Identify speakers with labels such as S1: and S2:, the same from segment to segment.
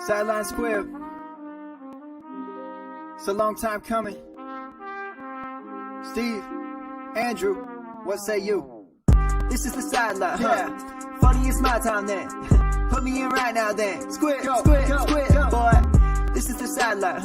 S1: Sideline Squib. It's a long time coming. Steve, Andrew, what say you? This is the sideline, yeah. Funny, it's my time then. Put me in right now then. Squib, squib, boy. This is the sideline,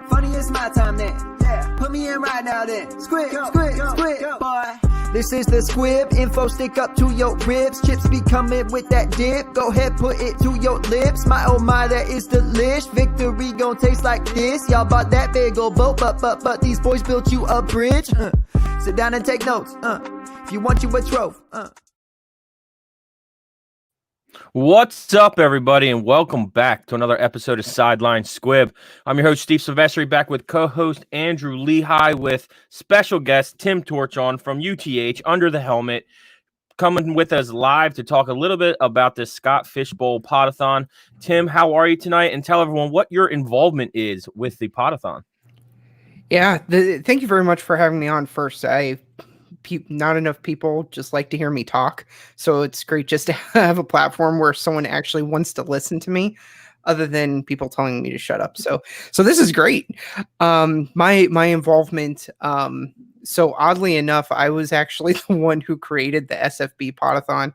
S1: Funny, it's my time then. Yeah. Put me in right now then. Squib, squib, boy. This is the Squib, info stick up to your ribs. Chips be coming with that dip. Go ahead, put it to your lips. My oh my, that is delish. Victory gon' taste like this. Y'all bought that big ol' boat, but these boys built you a bridge. Sit down and take notes. If you want you a trophy.
S2: What's up, everybody, and welcome back to another episode of Sideline Squib. I'm your host, Steve Silvestri, back with co-host Andrew Lehigh with special guest Tim Torchon from UTH, Under the Helmet, coming with us live to talk a little bit about this Scott Fish Bowl Podathon. Tim, how are you tonight? And tell everyone what your involvement is with the Podathon.
S3: Yeah, thank you very much for having me on first. Not enough people just like to hear me talk, so it's great just to have a platform where someone actually wants to listen to me other than people telling me to shut up. So this is great. My involvement, so oddly enough, I was actually the one who created the SFB Podathon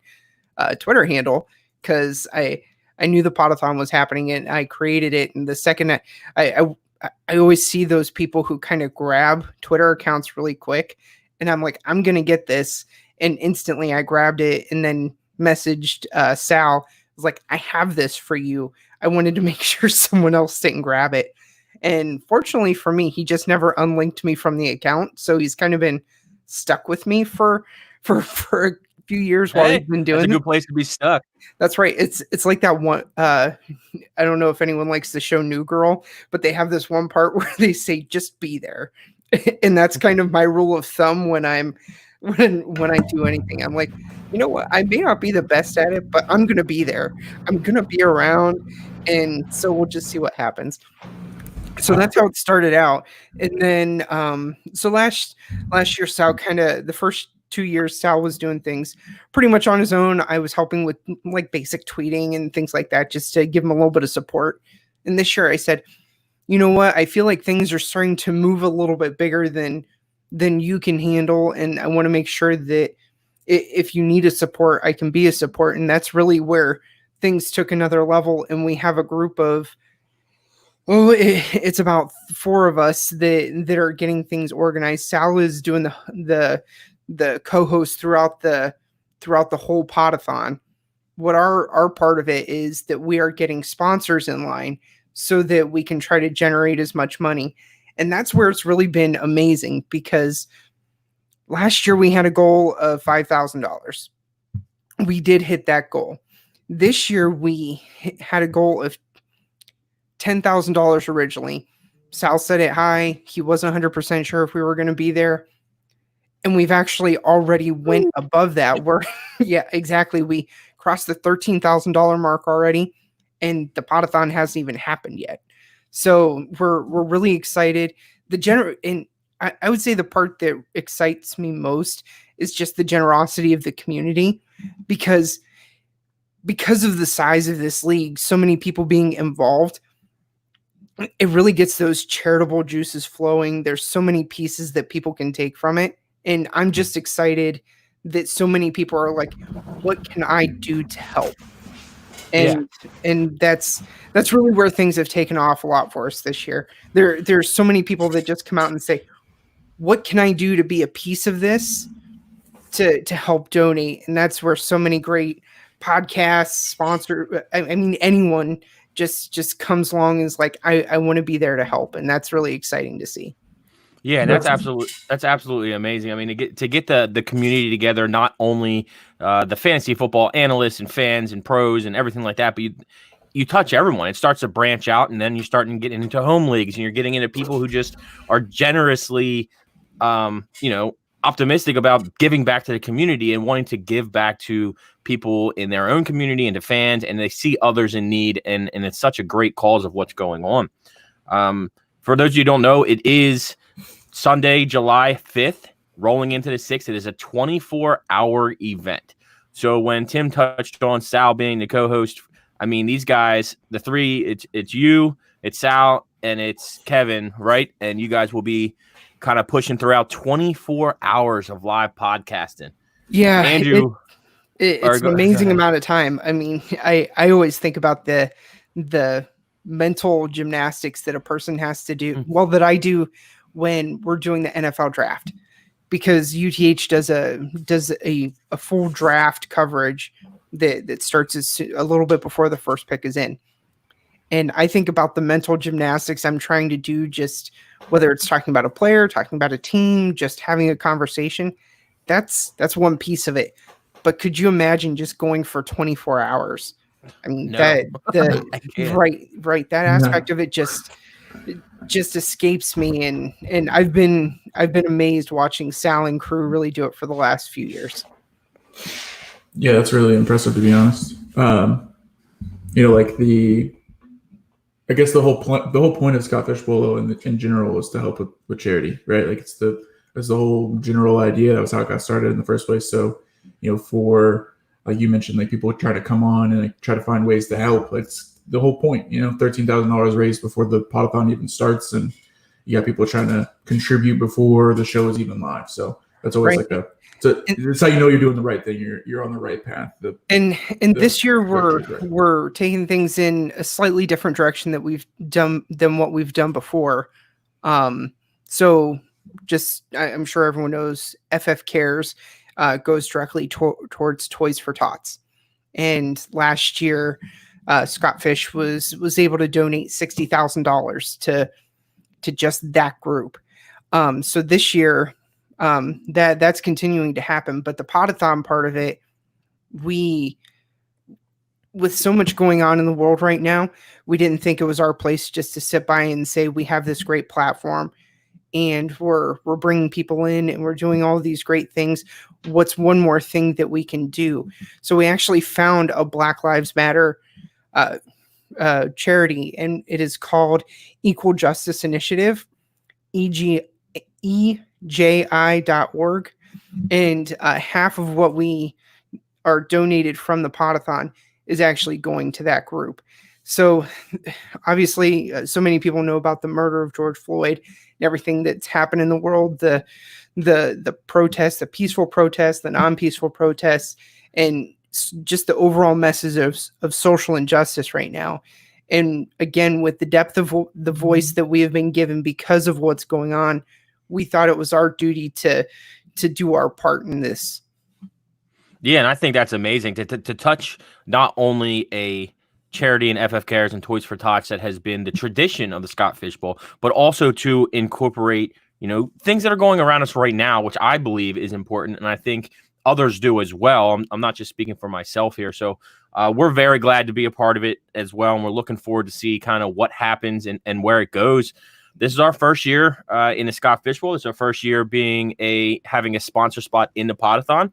S3: Twitter handle, because I knew the Podathon was happening and I created it. And the second I always see those people who kind of grab Twitter accounts really quick. And I'm like, I'm going to get this. And instantly I grabbed it and then messaged Sal. I was like, I have this for you. I wanted to make sure someone else didn't grab it. And fortunately for me, he just never unlinked me from the account. So he's kind of been stuck with me for a few years while he's been doing it.
S2: That's a good place to be stuck.
S3: That's right. It's like that one. I don't know if anyone likes the show New Girl, but they have this one part where they say, just be there. And that's kind of my rule of thumb when I do anything. I'm like, you know what? I may not be the best at it, but I'm going to be there. I'm going to be around. And so we'll just see what happens. So that's how it started out. And then, so last year, Sal the first 2 years, Sal was doing things pretty much on his own. I was helping with like basic tweeting and things like that, just to give him a little bit of support. And this year I said, you know what? I feel like things are starting to move a little bit bigger than you can handle. And I want to make sure that if you need a support, I can be a support. And that's really where things took another level. And we have a group of, it's about 4 of us that are getting things organized. Sal is doing the co-host throughout the whole Podathon. What our part of it is that we are getting sponsors in line so that we can try to generate as much money. And that's where it's really been amazing, because last year we had a goal of $5,000. We did hit that goal. This year we had a goal of $10,000 originally. Sal set it high. He wasn't 100% sure if we were going to be there. And we've actually already went above that. Yeah, exactly. We crossed the $13,000 mark already. And the Podathon hasn't even happened yet. So we're really excited. And I would say the part that excites me most is just the generosity of the community, because of the size of this league, so many people being involved, it really gets those charitable juices flowing. There's so many pieces that people can take from it. And I'm just excited that so many people are like, what can I do to help? And that's really where things have taken off a lot for us this year. There's so many people that just come out and say, what can I do to be a piece of this to help donate? And that's where so many great podcasts, sponsor, I mean, anyone just comes along and is like, I want to be there to help. And that's really exciting to see.
S2: Yeah, and that's absolutely amazing. I mean, to get the community together, not only the fantasy football analysts and fans and pros and everything like that, but you touch everyone. It starts to branch out, and then you start getting into home leagues, and you're getting into people who just are generously, optimistic about giving back to the community and wanting to give back to people in their own community and to fans, and they see others in need, and it's such a great cause of what's going on. For those of you who don't know, it is Sunday, July 5th, rolling into the 6th. It is a 24-hour event. So when Tim touched on Sal being the co-host, I mean, these guys, the three, it's you, it's Sal, and it's Kevin, right? And you guys will be kind of pushing throughout 24 hours of live podcasting.
S3: Yeah,
S2: Andrew,
S3: it's an amazing amount of time. I mean, I always think about the mental gymnastics that a person has to do. Well, that I do when we're doing the NFL draft, because UTH does a full draft coverage that starts a little bit before the first pick is in. And I think about the mental gymnastics I'm trying to do, just whether it's talking about a player, talking about a team, just having a conversation. That's one piece of it. But could you imagine just going for 24 hours? I mean,
S2: No.
S3: right. That aspect of it just escapes me. And I've been amazed watching Sal and crew really do it for the last few years.
S4: Yeah, that's really impressive, to be honest. I guess the whole point of Scott Fishbowl in general was to help with charity, right? Like it's the whole general idea. That was how it got started in the first place. So, for like you mentioned, like people try to come on and like try to find ways to help. It's the whole point, $13,000 raised before the podathon even starts, and you got people trying to contribute before the show is even live. So that's always
S3: right.
S4: It's how you know you're doing the right thing. You're on the right path.
S3: And this year we're taking things in a slightly different direction that we've done than what we've done before. So just I'm sure everyone knows FF Cares goes directly towards Toys for Tots. And last year, Scott Fish was able to donate $60,000 to just that group. So this year, that's continuing to happen. But the podathon part of it, with so much going on in the world right now, we didn't think it was our place just to sit by and say we have this great platform and we're bringing people in and we're doing all of these great things. What's one more thing that we can do? So we actually found a Black Lives Matter charity, and it is called Equal Justice Initiative, EJI.org. And half of what we are donated from the podathon is actually going to that group. So obviously, so many people know about the murder of George Floyd and everything that's happened in the world, the protests, the peaceful protests, the non-peaceful protests, and just the overall message of social injustice right now. And again, with the depth of the voice that we have been given because of what's going on, we thought it was our duty to do our part in this.
S2: Yeah, and I think that's amazing to touch not only a charity and FF Cares and Toys for Tots that has been the tradition of the Scott Fish Bowl, but also to incorporate, things that are going around us right now, which I believe is important, and I think others do as well. I'm not just speaking for myself here. So we're very glad to be a part of it as well, and we're looking forward to see kind of what happens and where it goes. This is our first year in the Scott Fish Bowl. It's our first year having a sponsor spot in the podathon.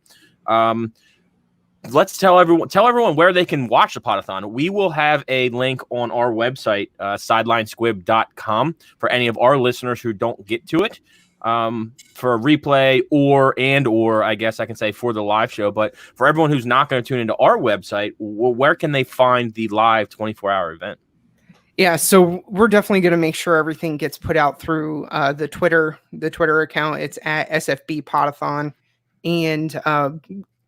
S2: Let's tell everyone where they can watch the podathon. We will have a link on our website, sidelinesquib.com, for any of our listeners who don't get to it for a replay or I guess I can say for the live show. But for everyone who's not going to tune into our website, where can they find the live 24-hour event?
S3: Yeah, so we're definitely going to make sure everything gets put out through the Twitter account. It's at SFB Podathon, and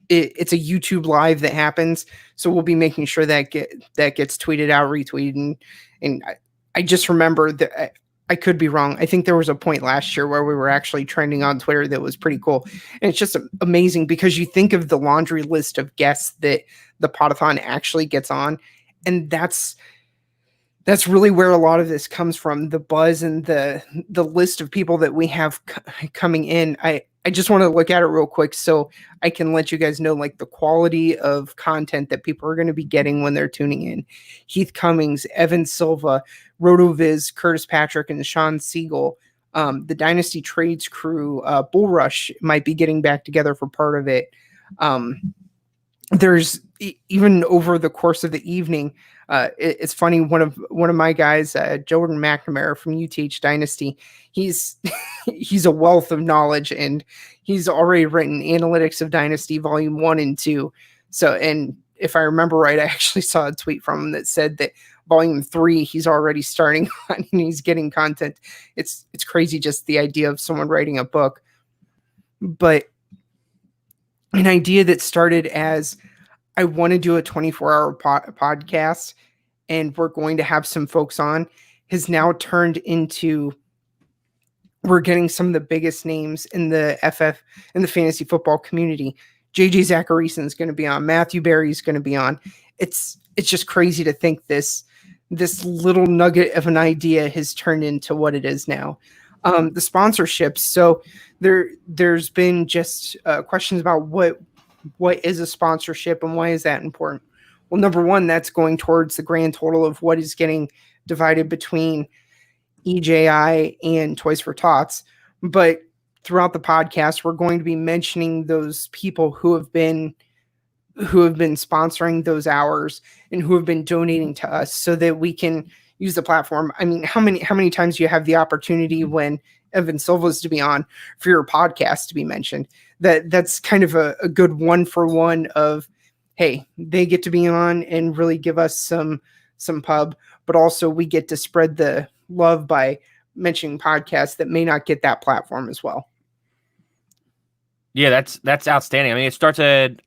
S3: it's a YouTube live that happens. So we'll be making sure that gets tweeted out, retweeted, and I just remember that I could be wrong. I think there was a point last year where we were actually trending on Twitter that was pretty cool, and it's just amazing because you think of the laundry list of guests that the podathon actually gets on, and that's really where a lot of this comes from, the buzz and the list of people that we have coming in. I just want to look at it real quick so I can let you guys know like the quality of content that people are going to be getting when they're tuning in. Heath Cummings, Evan Silva, RotoViz, Curtis Patrick, and Sean Siegel. The Dynasty Trades crew, Bull Rush might be getting back together for part of it. There's even over the course of the evening, it's funny. One of my guys, Jordan McNamara from UTH Dynasty, he's a wealth of knowledge, and he's already written Analytics of Dynasty Volume 1 and 2. So, and if I remember right, I actually saw a tweet from him that said that volume 3 he's already starting on and he's getting content. It's crazy, just the idea of someone writing a book. But an idea that started as, I want to do a 24-hour podcast and we're going to have some folks on, has now turned into, we're getting some of the biggest names in the fantasy football community. JJ Zacharyson is going to be on. Matthew Berry is going to be on. It's just crazy to think this little nugget of an idea has turned into what it is now. The sponsorships. So there's been just questions about what is a sponsorship and why is that important? Well, number one, that's going towards the grand total of what is getting divided between EJI and Toys for Tots. But throughout the podcast, we're going to be mentioning those people who have been sponsoring those hours and who have been donating to us so that we can use the platform. I mean, how many times do you have the opportunity when Evan Silva is to be on for your podcast to be mentioned? That's kind of a good 1-for-1 of, hey, they get to be on and really give us some pub, but also we get to spread the love by mentioning podcasts that may not get that platform as well.
S2: Yeah, that's outstanding. I mean, it starts at,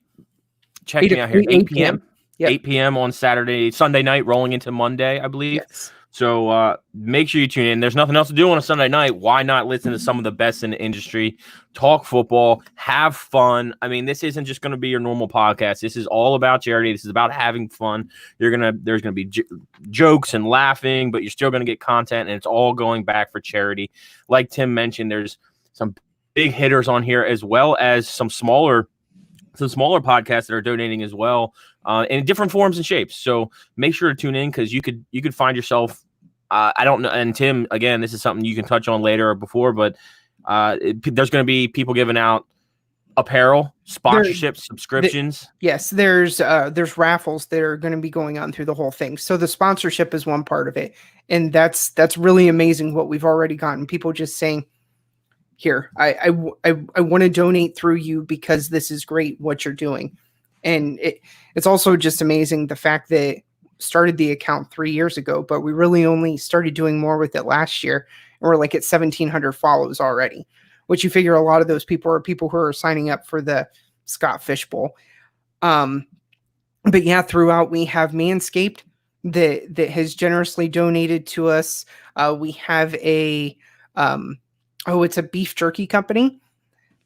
S2: check me out here, 8 p.m.
S3: Yep.
S2: 8 p.m. on Sunday night, rolling into Monday, I believe.
S3: Yes.
S2: So make sure you tune in. There's nothing else to do on a Sunday night. Why not listen to some of the best in the industry, talk football, have fun? I mean, this isn't just going to be your normal podcast. This is all about charity. This is about having fun. There's going to be jokes and laughing, but you're still going to get content, and it's all going back for charity. Like Tim mentioned, there's some big hitters on here, as well as some smaller podcasts that are donating as well, in different forms and shapes. So make sure to tune in, because you could find yourself. I don't know. And Tim, again, this is something you can touch on later or before, but there's going to be people giving out apparel, sponsorships, subscriptions.
S3: Yes, there's raffles that are going to be going on through the whole thing. So the sponsorship is one part of it, and that's really amazing what we've already gotten. People just saying, here, I want to donate through you because this is great what you're doing. And it's also just amazing the fact that started the account 3 years ago, but we really only started doing more with it last year. And we're like at 1,700 follows already, which you figure a lot of those people are people who are signing up for the Scott Fish Bowl. But yeah, throughout we have Manscaped that has generously donated to us. We have it's a beef jerky company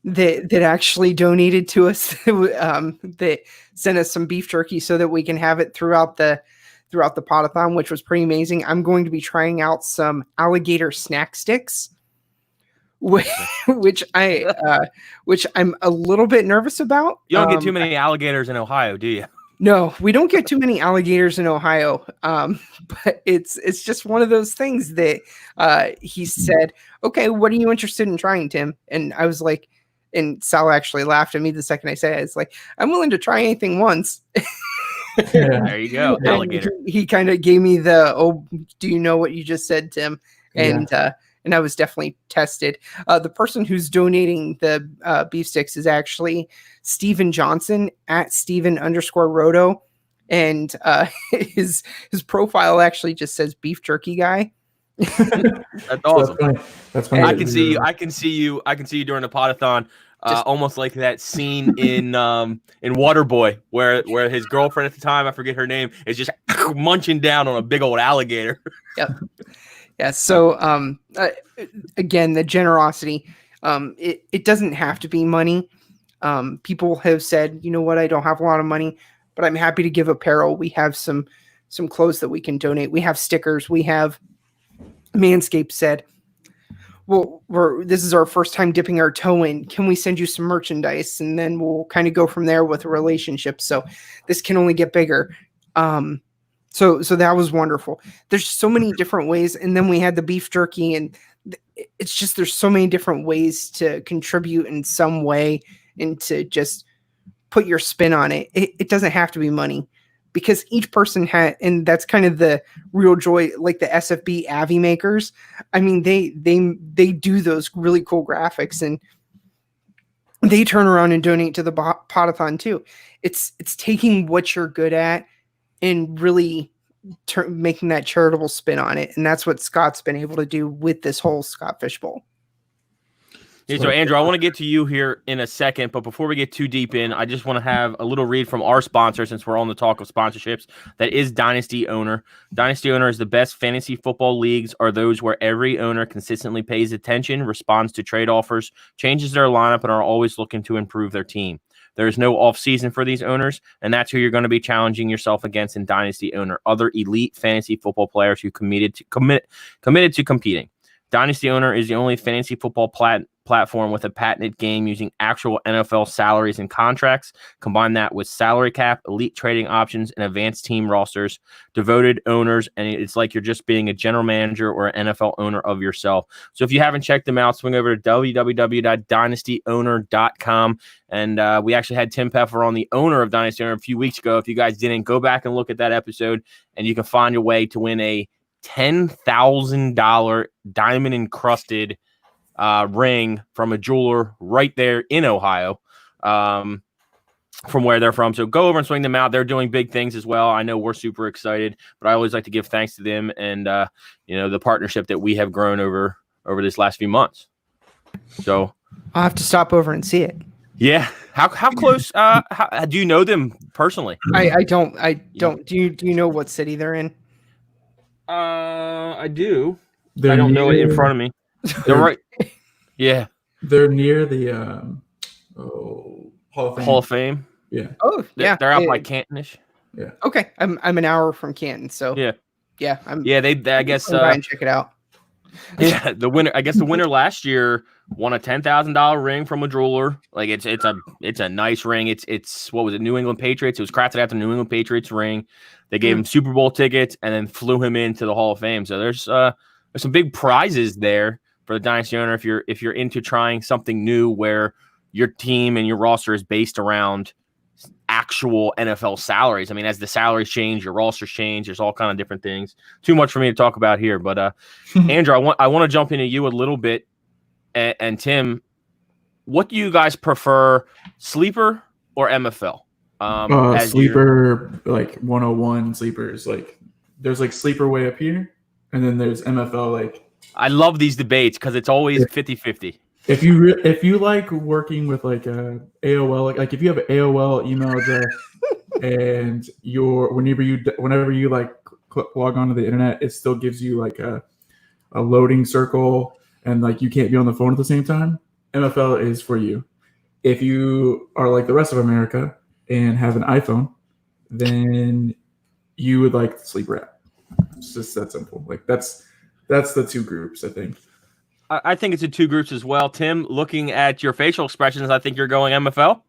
S3: that actually donated to us, that sent us some beef jerky so that we can have it throughout the podathon, which was pretty amazing. I'm going to be trying out some alligator snack sticks, which I'm a little bit nervous about.
S2: You don't get too many alligators in Ohio, do you?
S3: No, we don't get too many alligators in Ohio. But it's just one of those things that he said, okay, what are you interested in trying, Tim? And I was like, and Sal actually laughed at me the second I said it. It's like, I'm willing to try anything once.
S2: There you go, alligator.
S3: He kind of gave me the, oh, do you know what you just said, Tim? And and I was definitely tested. The person who's donating the beef sticks is actually Steven Johnson at Steven_Roto. And his profile actually just says beef jerky guy.
S2: That's awesome.
S4: That's funny.
S2: I can see you during the podathon. Almost like that scene in Waterboy where his girlfriend at the time, I forget her name, is just munching down on a big old alligator.
S3: Yep. Yeah. So again, the generosity, it doesn't have to be money. People have said, you know what, I don't have a lot of money, but I'm happy to give apparel. We have some clothes that we can donate. We have stickers. We have Manscaped said, well, this is our first time dipping our toe in. Can we send you some merchandise? And then we'll kind of go from there with a relationship. So this can only get bigger. So that was wonderful. There's so many different ways. And then we had the beef jerky, and it's just, there's so many different ways to contribute in some way and to just put your spin on it. It doesn't have to be money, because each person had, and that's kind of the real joy, like the SFB Avi makers. I mean, they do those really cool graphics, and they turn around and donate to the Potathon too. It's taking what you're good at and really making that charitable spin on it. And that's what Scott's been able to do with this whole Scott Fish Bowl.
S2: Yeah, so Andrew, I want to get to you here in a second, but before we get too deep in, I just want to have a little read from our sponsor, since we're on the talk of sponsorships. That is Dynasty Owner. Dynasty Owner is the best fantasy football leagues are those where every owner consistently pays attention, responds to trade offers, changes their lineup, and are always looking to improve their team. There is no off season for these owners, and that's who you're going to be challenging yourself against in Dynasty Owner, other elite fantasy football players who committed to competing. Dynasty Owner is the only fantasy football platform with a patented game using actual NFL salaries and contracts. Combine that with salary cap, elite trading options, and advanced team rosters, devoted owners, and it's like you're just being a general manager or an NFL owner of yourself. So if you haven't checked them out, swing over to www.dynastyowner.com. And we actually had Tim Peffer on, the owner of Dynasty Owner, a few weeks ago. If you guys didn't, go back and look at that episode, and you can find your way to win a $10,000 diamond encrusted ring from a jeweler right there in Ohio, from where they're from. So go over and swing them out. They're doing big things as well. I know we're super excited, but I always like to give thanks to them and the partnership that we have grown over this last few months. So
S3: I'll have to stop over and see it.
S2: Yeah. How close do you know them personally?
S3: I don't. Do you know what city they're in?
S2: I do.
S4: They're
S2: I don't know it in front of me. They're right. Yeah.
S4: They're near the Hall of Fame.
S2: Hall of Fame.
S4: Yeah.
S3: Oh, yeah.
S2: They're out by Cantonish.
S4: Yeah.
S3: Okay. I'm an hour from Canton, so
S2: Yeah. They I guess
S3: try and check it out.
S2: Yeah, the winner last year won a $10,000 ring from a jeweler. Like it's a nice ring. It's what was it? New England Patriots. It was crafted after New England Patriots ring. They gave him Super Bowl tickets and then flew him into the Hall of Fame. So there's some big prizes there for the Dynasty Owner if you're into trying something new where your team and your roster is based around actual NFL salaries. I mean, as the salaries change, your rosters change. There's all kind of different things. Too much for me to talk about here, but Andrew, I want to jump into you a little bit, and Tim, what do you guys prefer, sleeper or MFL?
S4: Sleeper, like 101 sleepers. Like there's like sleeper way up here, and then there's MFL. Like
S2: I love these debates because it's always 50-50.
S4: If you like working with like a AOL, like if you have an AOL email address and whenever you like log onto the internet, it still gives you like a loading circle and like you can't be on the phone at the same time, MFL is for you. If you are like the rest of America and have an iPhone, then you would like the sleeper app. It's just that simple. Like that's the two groups, I think.
S2: I think it's in two groups as well. Tim, looking at your facial expressions, I think you're going MFL.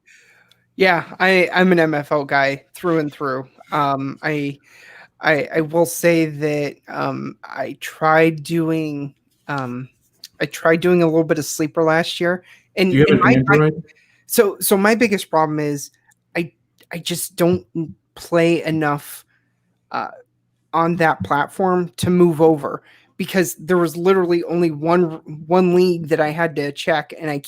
S3: Yeah, I'm an MFL guy through and through. I will say that I tried doing a little bit of sleeper last year, and
S4: Do you have an Android?
S3: So my biggest problem is I just don't play enough on that platform to move over, because there was literally only one league that I had to check, and I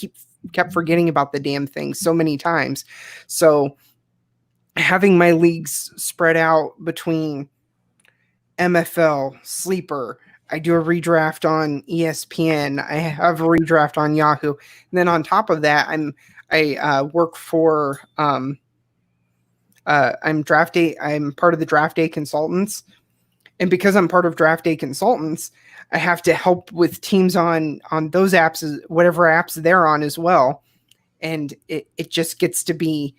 S3: kept forgetting about the damn thing so many times. So having my leagues spread out between MFL, sleeper, I do a redraft on ESPN, I have a redraft on Yahoo, and then on top of that, I work for I'm part of the Draft Day Consultants. And because I'm part of Draft Day Consultants, I have to help with teams on those apps, whatever apps they're on as well. And it just gets to be,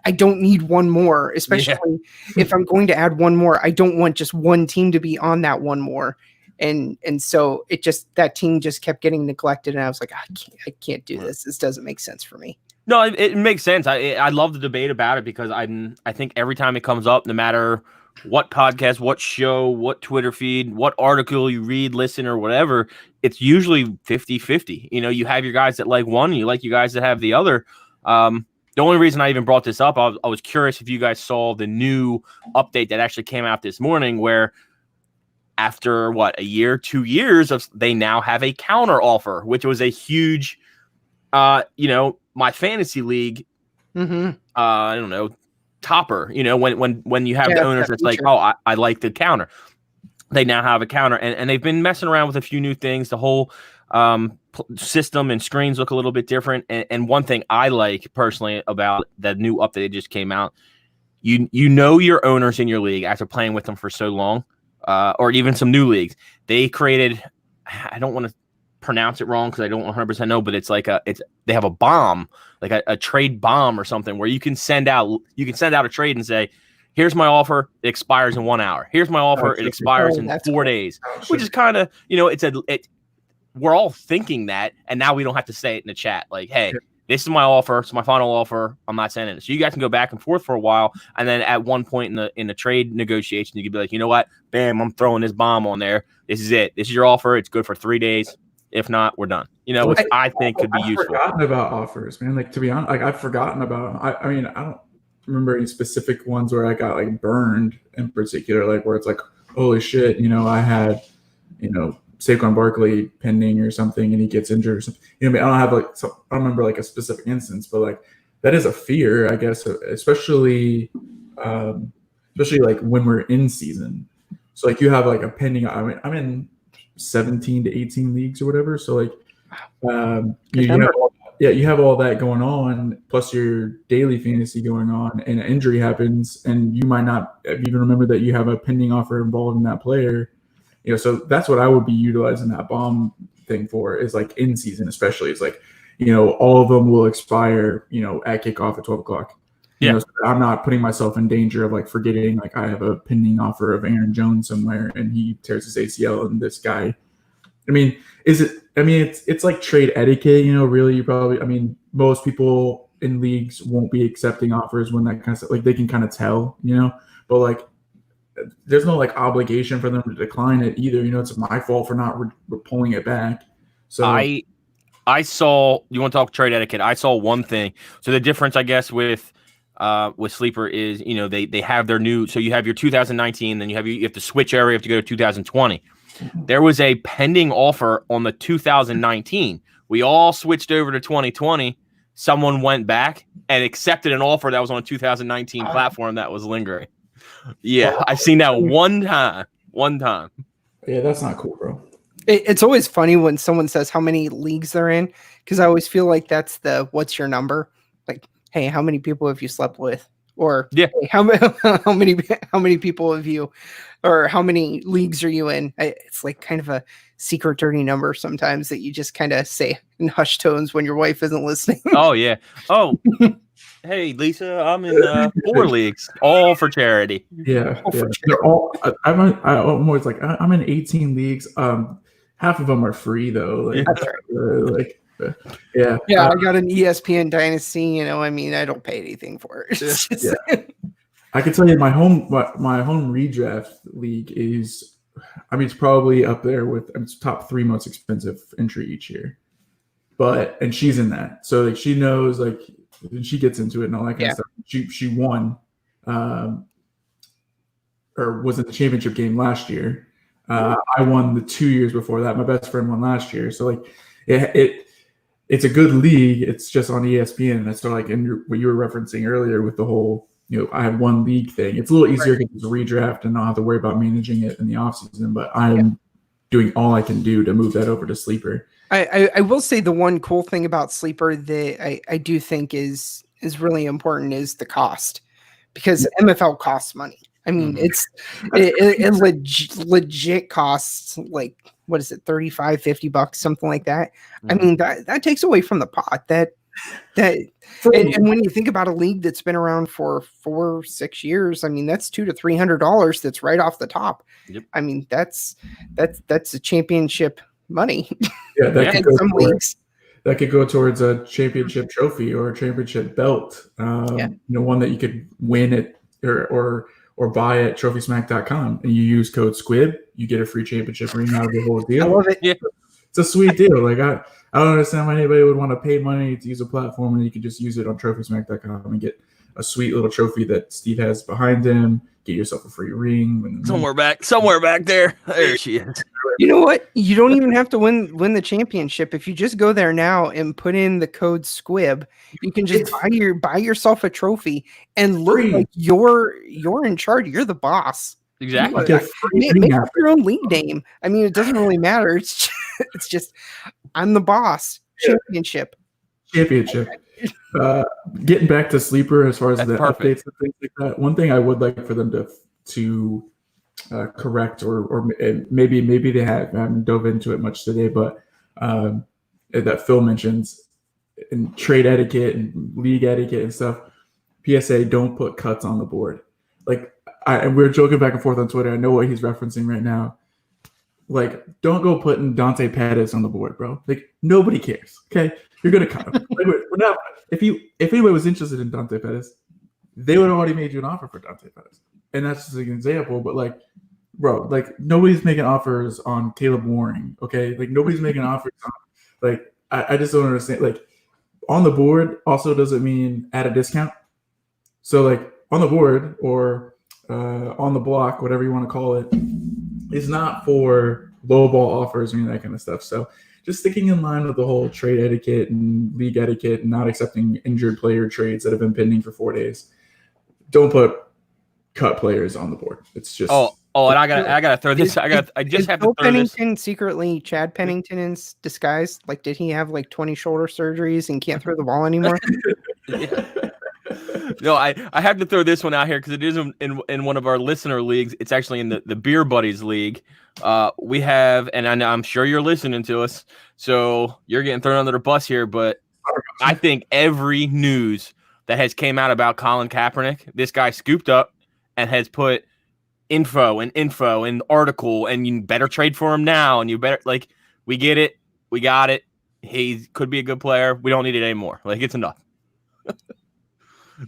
S3: I don't need one more, especially if I'm going to add one more. I don't want just one team to be on that one more. And so that team just kept getting neglected. And I was like, I can't do this. This doesn't make sense for me.
S2: No, it makes sense. I love the debate about it because I think every time it comes up, no matter what podcast, what show, what Twitter feed, what article you read, listen, or whatever, it's usually 50-50. You have your guys that like one, and you like you guys that have the other. The only reason I even brought this up, I was curious if you guys saw the new update that actually came out this morning, where after a year, 2 years, they now have a counter offer, which was a huge, my fantasy league,
S3: Mm-hmm.
S2: I don't know, topper, when you have
S3: Yeah,
S2: the owners
S3: that
S2: that's like,
S3: feature.
S2: oh, I like the counter. They now have a counter, and they've been messing around with a few new things. The whole system and screens look a little bit different. And one thing I like personally about the new update that just came out, you know your owners in your league after playing with them for so long, or even some new leagues. They created, I don't want to pronounce it wrong because I don't 100% know, but it's like they have a bomb, like a trade bomb or something, where you can send out a trade and say, here's my offer, it expires in 1 hour. Here's my offer, it expires in 4 days, which is kind of, we're all thinking that, and now we don't have to say it in the chat. Like, hey, this is my offer. It's my final offer. I'm not sending it. So you guys can go back and forth for a while, and then at one point in the trade negotiation, you could be like, you know what? Bam, I'm throwing this bomb on there. This is it. This is your offer. It's good for 3 days. If not, we're done. Which I think could be useful.
S4: I've forgotten about offers, man. Like, to be honest, like I've forgotten about them. I mean, I don't remember any specific ones where I got like burned in particular, like where it's like, holy shit, I had, Saquon Barkley pending or something, and he gets injured or something. I don't have I don't remember like a specific instance, but like that is a fear, I guess, especially like when we're in season. So like you have like a pending. I'm in 17 to 18 leagues or whatever. So like, you have all that going on, plus your daily fantasy going on, and an injury happens, and you might not even remember that you have a pending offer involved in that player. So that's what I would be utilizing that bomb thing for, is like in season, especially. It's like, all of them will expire, at kickoff at 12 o'clock.
S2: Yeah.
S4: So I'm not putting myself in danger of like forgetting, like I have a pending offer of Aaron Jones somewhere and he tears his ACL, and this guy, it's like trade etiquette, really. Most people in leagues won't be accepting offers when that kind of stuff, like they can kind of tell, but like, there's no like obligation for them to decline it either. It's my fault for not pulling it back. So
S2: I saw, you want to talk trade etiquette? I saw one thing. So the difference, I guess, with Sleeper is, they have their new, so you have your 2019, then you have to switch area, you have to go to 2020. There was a pending offer on the 2019. We all switched over to 2020. Someone went back and accepted an offer that was on a 2019 platform that was lingering. Yeah, I've seen that one time.
S4: Yeah, that's not cool, bro.
S3: It's always funny when someone says how many leagues they're in, because I always feel like that's the what's your number? Like, hey, how many people have you slept with? Or
S2: yeah,
S3: hey, how many people have you, or how many leagues are you in? It's like kind of a secret dirty number sometimes that you just kind of say in hushed tones when your wife isn't listening.
S2: Oh yeah. Oh, hey Lisa, I'm in 4 leagues, all for charity.
S4: Yeah, they're all. I'm always like, I'm in 18 leagues. Half of them are free though. Like, yeah.
S3: I got an ESPN Dynasty. I don't pay anything for it.
S4: I can tell you, my home redraft league is, it's probably up there with it's top 3 most expensive entry each year. And she's in that, so like she knows, like she gets into it and all that kind of stuff. She won, or was in the championship game last year. I won the 2 years before that. My best friend won last year, so like it's a good league. It's just on ESPN, and it's like what you were referencing earlier with the whole, I have one league thing. It's a little easier because it's a redraft and not have to worry about managing it in the offseason. But I'm doing all I can do to move that over to Sleeper.
S3: I will say the one cool thing about Sleeper that I do think is really important is the cost, because MFL costs money. It legit costs like, what is it, $35-$50, something like that. That takes away from the pot and when you think about a league that's been around for 4-6 years, that's $200 to $300 that's right off the top.
S2: Yep.
S3: That's a championship money.
S4: Yeah, that could go towards a championship trophy or a championship belt. One that you could win at or buy at TrophySmack.com, and you use code SQUIB, you get a free championship ring out of the whole deal.
S3: I love it.
S2: Yeah.
S4: It's a sweet deal. Like I don't understand why anybody would want to pay money to use a platform when you could just use it on TrophySmack.com and get a sweet little trophy that Steve has behind him. Get yourself a free ring.
S2: Somewhere back there. There she is.
S3: You know what? You don't even have to win the championship. If you just go there now and put in the code SQUIB, you can just buy yourself a trophy and look like you're in charge. You're the boss.
S2: Exactly.
S3: Make up your own league name. I mean, it doesn't really matter. It's just I'm the boss. Championship.
S4: Getting back to Sleeper as far as the
S2: perfect.
S4: updates and things like that. One thing I would like for them to correct, or maybe they have. I haven't dove into it much today, but that Phil mentions in trade etiquette and league etiquette and stuff. PSA, don't put cuts on the board. Like we're joking back and forth on Twitter. I know what he's referencing right now. Like, don't go putting Dante Pettis on the board, bro. Like, nobody cares. Okay, you're gonna cut him. Like, we're not. If anybody was interested in Dante Pettis, they would have already made you an offer for Dante Pettis. And that's just an example. But like, bro, like nobody's making offers on Caleb Waring. Okay, like nobody's making offers on. Like, I just don't understand. Like, on the board also doesn't mean at a discount. So like on the board or on the block, whatever you want to call it, is not for lowball offers or any of that kind of stuff. So just sticking in line with the whole trade etiquette and league etiquette and not accepting injured player trades that have been pending for 4 days. Don't put cut players on the board. It's just
S2: and I gotta throw this. I just have to throw
S3: Pennington secretly Chad Pennington in disguise. Like, did he have like 20 shoulder surgeries and can't throw the ball anymore?
S2: Yeah. No, I have to throw this one out here because it is in one of our listener leagues. It's actually in the Beer Buddies League. We have, and I'm sure you're listening to us, so you're getting thrown under the bus here. But I think every news that has came out about Colin Kaepernick, this guy scooped up and has put info and article, and you better trade for him now, and you better we get it, we got it. He could be a good player. We don't need it anymore. Like, it's enough.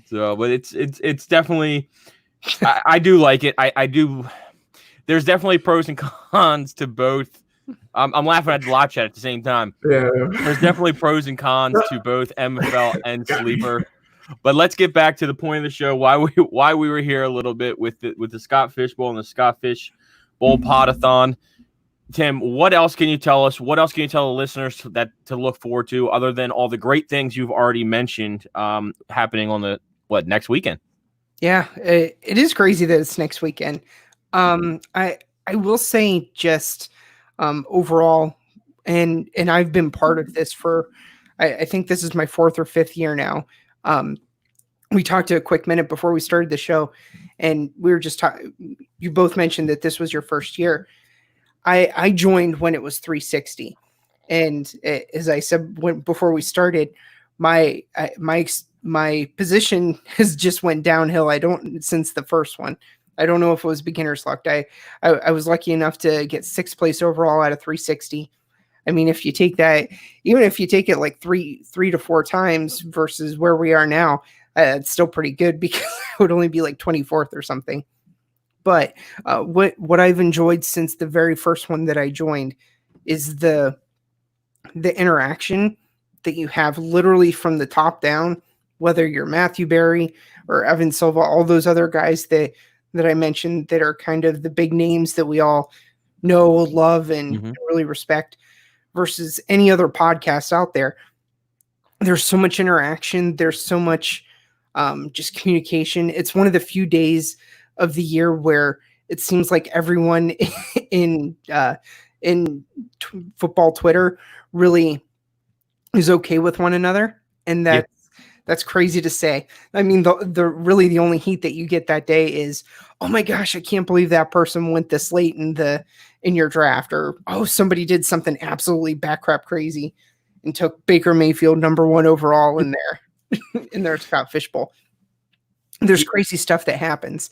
S2: So, but it's definitely, I do like it. I do. There's definitely pros and cons to both. I'm laughing at the live chat at the same time.
S4: Yeah.
S2: There's definitely pros and cons to both MFL and Sleeper. But let's get back to the point of the show. Why we were here a little bit with the Scott Fish Bowl and the Scott Fish Bowl Podathon. Tim, what else can you tell us? What else can you tell the listeners to look forward to, other than all the great things you've already mentioned happening on next weekend?
S3: Yeah, it is crazy that it's next weekend. I will say just overall, and I've been part of this for, I think this is my 4th or 5th year now. We talked a quick minute before we started the show, and we were just talking. You both mentioned that this was your first year. I joined when it was 360, and as I said before we started, my position has just went downhill. Since the first one. I don't know if it was beginner's luck. I was lucky enough to get 6th place overall out of 360. I mean, if you take that, even if you take it like three to 4 times versus where we are now, it's still pretty good because it would only be like 24th or something. But what I've enjoyed since the very first one that I joined is the interaction that you have literally from the top down, whether you're Matthew Berry or Evan Silva, all those other guys that I mentioned that are kind of the big names that we all know, love, and really respect, versus any other podcast out there. There's so much interaction. There's so much just communication. It's one of the few days of the year where it seems like everyone in football Twitter really is okay with one another, and that's crazy to say. I mean, the only heat that you get that day is, oh my gosh, I can't believe that person went this late in your draft, or oh, somebody did something absolutely backcrap crazy and took Baker Mayfield #1 overall in their Scott Fish Bowl. There's crazy stuff that happens.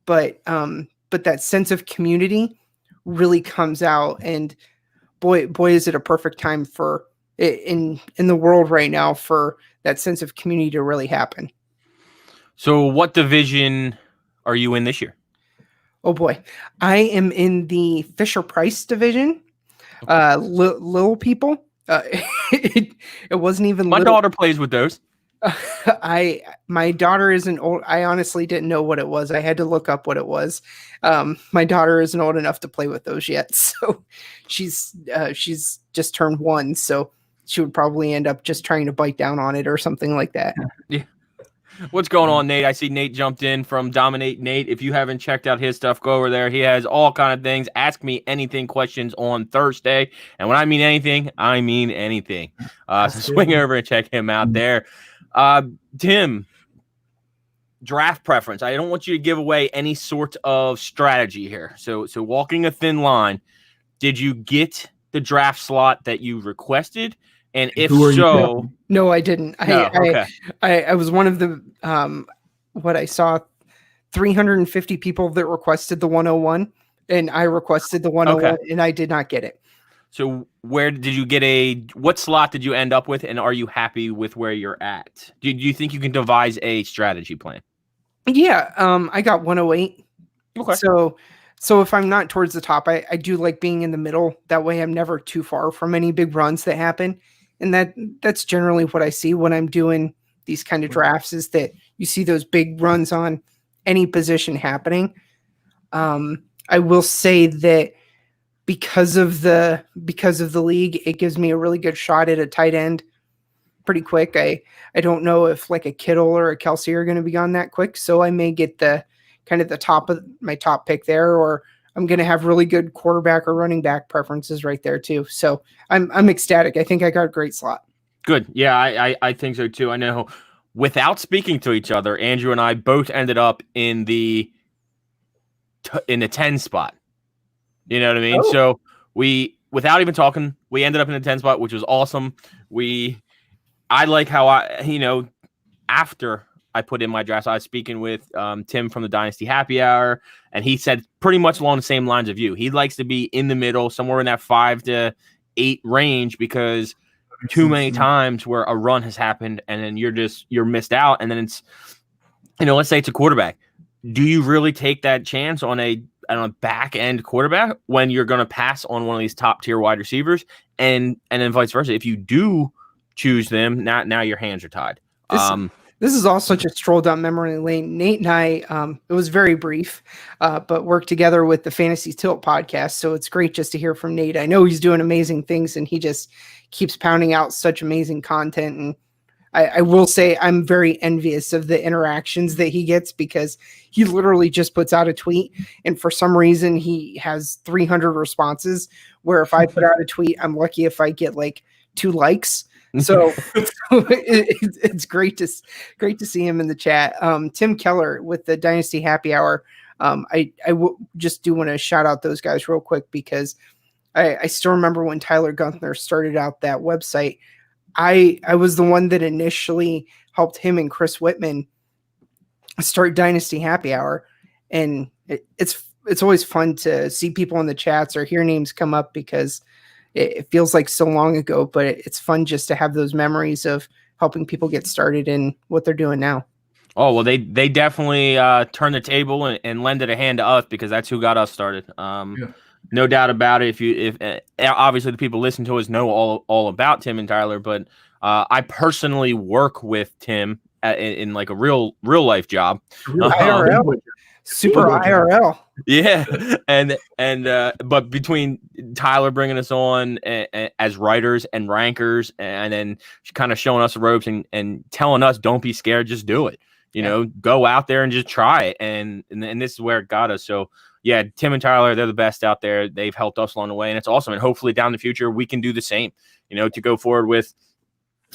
S3: But that sense of community really comes out, and boy, is it a perfect time for in the world right now for that sense of community to really happen.
S2: So, what division are you in this year?
S3: Oh boy, I am in the Fisher Price division. Little people. It wasn't even.
S2: My daughter plays with those.
S3: My daughter isn't old. I honestly didn't know what it was. I had to look up what it was. My daughter isn't old enough to play with those yet, so she's just turned 1, so she would probably end up just trying to bite down on it or something like that.
S2: Yeah. What's going on, Nate? I see Nate jumped in from Dominate Nate. If you haven't checked out his stuff, go over there. He has all kind of things. Ask me anything questions on Thursday. And when I mean anything, I mean anything. So swing over and check him out there. Tim, draft preference. I don't want you to give away any sort of strategy here. So walking a thin line, did you get the draft slot that you requested? And if so,
S3: no, I didn't.
S2: Okay.
S3: I was one of the what I saw 350 people that requested the 101, and I requested the 101, and I did not get it.
S2: So where did you get what slot did you end up with, and are you happy with where you're at? Do you think you can devise a strategy plan?
S3: Yeah, I got 108.
S2: Okay.
S3: So if I'm not towards the top, I do like being in the middle. That way I'm never too far from any big runs that happen. And that's generally what I see when I'm doing these kind of drafts, is that you see those big runs on any position happening. I will say that because of the league, it gives me a really good shot at a tight end pretty quick. I don't know if like a Kittle or a Kelsey are going to be gone that quick, so I may get the kind of the top of my top pick there, or I'm going to have really good quarterback or running back preferences right there too. So I'm ecstatic. I think I got a great slot.
S2: Good. Yeah, I think so too. I know without speaking to each other, Andrew and I both ended up in the 10 spot. You know what I mean?
S3: Oh.
S2: So we, without even talking, we ended up in the 10 spot, which was awesome. I like how after I put in my draft, I was speaking with Tim from the Dynasty Happy Hour, and he said pretty much along the same lines of you. He likes to be in the middle, somewhere in that 5 to 8 range, because too many times where a run has happened and then you're missed out. And then it's, let's say it's a quarterback. Do you really take that chance on a back end quarterback when you're going to pass on one of these top tier wide receivers, and then vice versa? If you do choose them, now your hands are tied.
S3: This is all such a stroll down memory lane. Nate and I, it was very brief, but worked together with the Fantasy Tilt podcast. So it's great just to hear from Nate. I know he's doing amazing things, and he just keeps pounding out such amazing content. And I will say I'm very envious of the interactions that he gets, because he literally just puts out a tweet, and for some reason he has 300 responses, where if I put out a tweet, I'm lucky if I get like 2 likes. So it's great to see him in the chat. Tim Keller with the Dynasty Happy Hour. I just do want to shout out those guys real quick, because I still remember when Tyler Gunther started out that website. I was the one that initially helped him and Chris Whitman start Dynasty Happy Hour, and it's always fun to see people in the chats or hear names come up, because it feels like so long ago, but it's fun just to have those memories of helping people get started in what they're doing now.
S2: Oh, well, they definitely turned the table and lended a hand to us, because that's who got us started. No doubt about it. If obviously the people listening to us know all about Tim and Tyler, but I personally work with Tim in like a real life job.
S3: IRL. Super IRL.
S2: Yeah, and but between Tyler bringing us on as writers and rankers, and then kind of showing us the ropes and telling us, don't be scared, just do it. Go out there and just try it, and this is where it got us. So yeah, Tim and Tyler, they're the best out there. They've helped us along the way, and it's awesome. And hopefully down the future we can do the same. To go forward with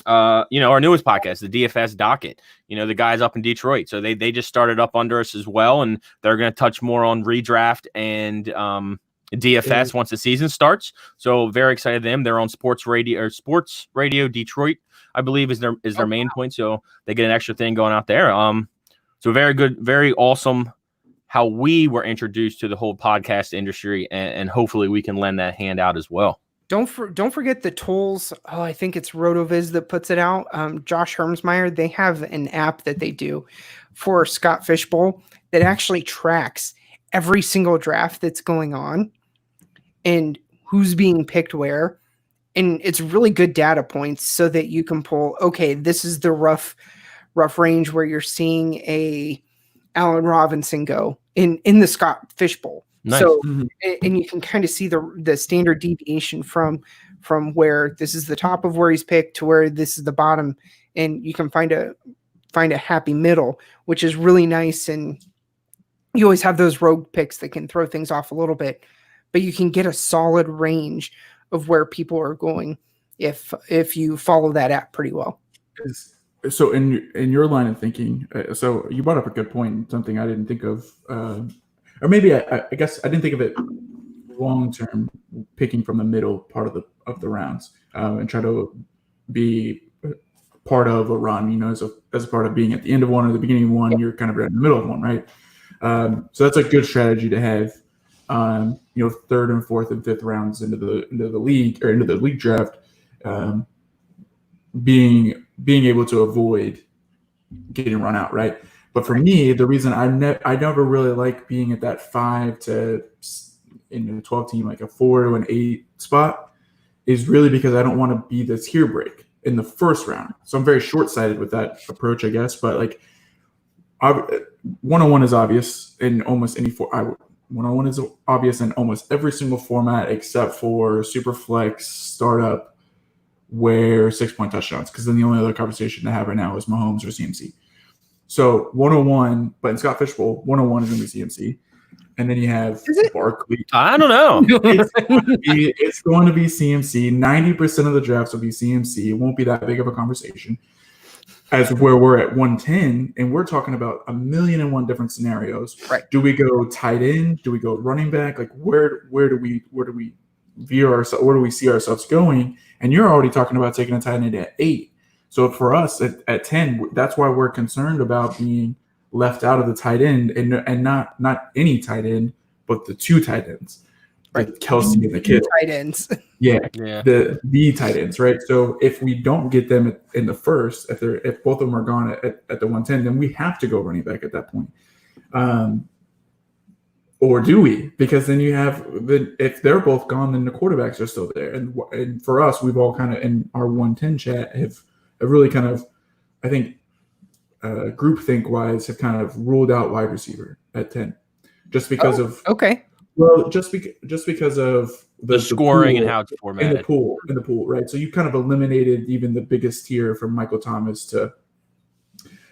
S2: our newest podcast, the DFS Docket. The guys up in Detroit, so they just started up under us as well, and they're going to touch more on redraft and DFS once the season starts. So very excited them. They're on Sports Radio Detroit, I believe is their main point. So they get an extra thing going out there. So very good, very awesome how we were introduced to the whole podcast industry, and hopefully we can lend that hand out as well.
S3: Don't forget the tools. Oh, I think it's RotoViz that puts it out. Josh Hermsmeyer, they have an app that they do for Scott Fishbowl that actually tracks every single draft that's going on and who's being picked where. And it's really good data points so that you can pull, okay, this is the rough rough range where you're seeing a Allen Robinson go in the Scott Fishbowl.
S2: Nice.
S3: So,
S4: Mhm.
S3: and you can kind of see the standard deviation from where this is the top of where he's picked to where this is the bottom, and you can find a happy middle, which is really nice. And you always have those rogue picks that can throw things off a little bit, but you can get a solid range of where people are going if you follow that app pretty well.
S4: So in your line of thinking, so you brought up a good point, something I didn't think of, or maybe I guess I didn't think of it long term, picking from the middle part of the rounds, and try to be part of a run. You know, as a part of being at the end of one or the beginning of one, you're kind of right in the middle of one, right? So that's a good strategy to have. You know, third and fourth and fifth rounds into the league or into the league draft, being able to avoid getting run out, right? But for me, the reason I never really like being at that 5 to in the 12 team, like a 4 to an 8 spot, is really because I don't want to be the tier break in the first round. So I'm very short-sighted with that approach, I guess. But like, 101 is obvious in almost any 101 is obvious in almost every single format except for Superflex, Startup, where 6-point touchdowns, because then the only other conversation to have right now is Mahomes or CMC. So 101, but in Scott Fishbowl, 101 is going to be CMC. And then you have Barkley.
S2: I don't know.
S4: It's going to be CMC. 90% of the drafts will be CMC. It won't be that big of a conversation. As where we're at 110, and we're talking about 1,000,001 different scenarios.
S3: Right.
S4: Do we go tight end? Do we go running back? Like where do we view ourselves? Where do we see ourselves going? And you're already talking about taking a tight end at 8. So for us at 10, that's why we're concerned about being left out of the tight end, and not any tight end, but the 2 tight ends, right? Like Kelsey and the Kittle.
S3: Tight ends.
S4: Yeah.
S2: The
S4: tight ends, right? So if we don't get them in the first, if both of them are gone at the 110, then we have to go running back at that point. Or do we? Because then you have if they're both gone, then the quarterbacks are still there. And for us, we've all kind of in our 110 chat have really kind of, I think, groupthink wise, have kind of ruled out wide receiver at 10, just because of just because of
S2: the scoring
S4: pool,
S2: and how it's formatted
S4: in the pool, right? So you kind of eliminated even the biggest tier from Michael Thomas to,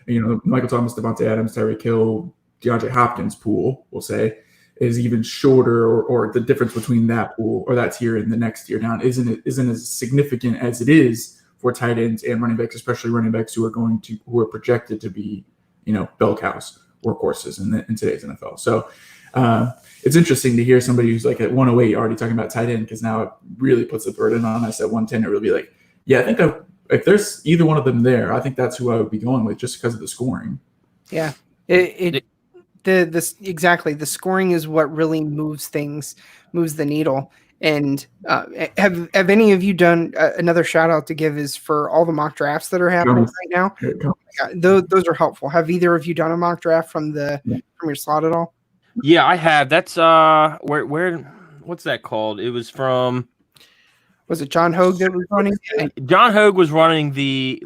S4: Michael Thomas, Devontae Adams, Tyreek Hill, DeAndre Hopkins pool, we'll say, is even shorter, or the difference between that pool or that tier and the next tier down isn't as significant as it is for tight ends and running backs, especially running backs who are projected to be, bell cows, workhorses in today's NFL. So it's interesting to hear somebody who's like at 108 already talking about tight end, because now it really puts the burden on us at 110 to really be like, yeah, I think if there's either one of them there, I think that's who I would be going with just because of the scoring.
S3: Yeah, exactly. The scoring is what really moves the needle. And have any of you done another shout out to give is for all the mock drafts that are happening right now? Those are helpful. Have either of you done a mock draft from your slot at all?
S2: Yeah, I have. That's where what's that called? It was from.
S3: Was it John Hogue that was running?
S2: John Hogue was running the